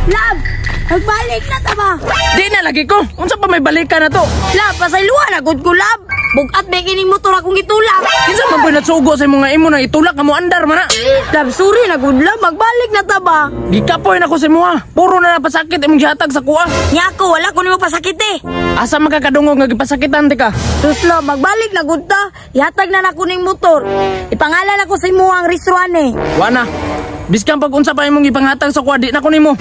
Lab, magbalik na ta ba? Di na lagi ko. Unsa pa may balikan na to? Lab, pasayluan agad ko, Lab. Bugat may kining motor akong itulak. Kinsa man po'y natsugo sa mga imo nang itulak ka mo andar man na. Lab, sorry na good, Lab. Magbalik na ta ba? Gikapoy na ko sa imo ha. Puro na napasakit imong gihatag sa kuha. Nya ako, wala ko nimo pasakit eh. Asa magkakadungog nga gipasakitan ka? Sus, Lab, magbalik na good ta. Ihatag na na kuning motor. Ipangalan ako sa imo ang restaurant eh. Wana. Biskan pag unsa pa imong ipanghatag sa kuha, di na ko nimo.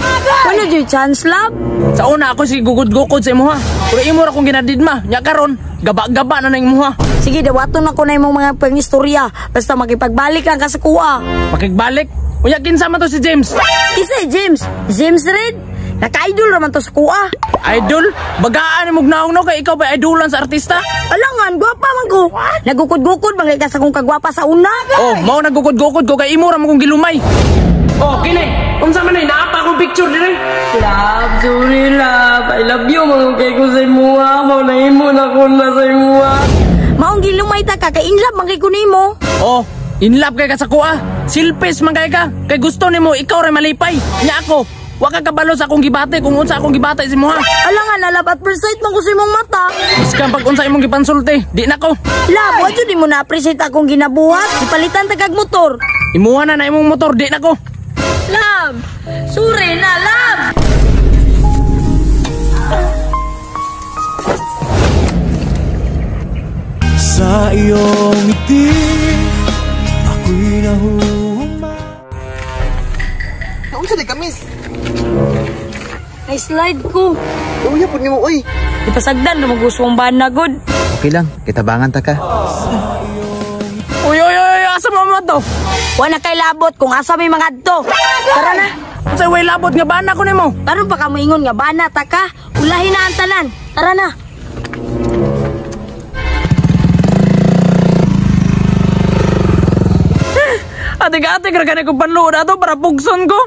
Ano di chance, Lab? Sa una ako si gugod-gukod sa imo ha. Pero imo ra kong ginadidma. Nya karon, gaba-gaba na imo ha. Sige, dawaton ako na imong mga pangistorya. Basta makipagbalik lang ka sa kuha. Makigbalik? Unya kinsa man to si James? Kisa James? James Reid? Naka-idol naman to sa kuha. Idol? Bagaan ni mugnaong no kay ikaw ba idolan sa artista? Alangan, gwapa man ko. Nagukod-gukod bangay ka sa kong kagwapa sa una. Oh, mao nagukod-gukod ko kay imo ra mo kong gilumay. Oh, kini. Unsa man ay naapa akong picture dire? Love, sorry love. I love you mga kay ko sa imuha. Mao na imo na ko na sa imuha. Maong gilumay ta ka kay in love man kay ko nimo. Oh, in love kay ka sa kuha. Silpes man kay ka. Kay gusto nimo ikaw ra malipay. Nya ako, wa ka kabalo sa akong gibate kung unsa akong gibate si mo ha. Alangan na love at first sight man ko sa imong mata. Biskan pag unsa imong gipansulti, di na ko. Love, wa jud mo na appreciate akong ginabuhat. Ipalitan ta kag motor. Imuha na imong motor, di na ko. Love, sorry na love. Sa iyong ngiti, ako'y nahuhuma. Naunsa di kamis? Ay slide ko. Uya pud nimo oy. Ipasagdan na maguswang banagod. Okay lang, kitabangan ta ka. Uy, asa mo mo to? Wala kay labot kung asa may mga adto. Tara na. Sa way labot nga bana ko nimo. Karon pa ka moingon nga bana ta ka. Ulahin na ang tanan. Tara na. Atik-atik ra kanay ko panluod ato para pugson ko.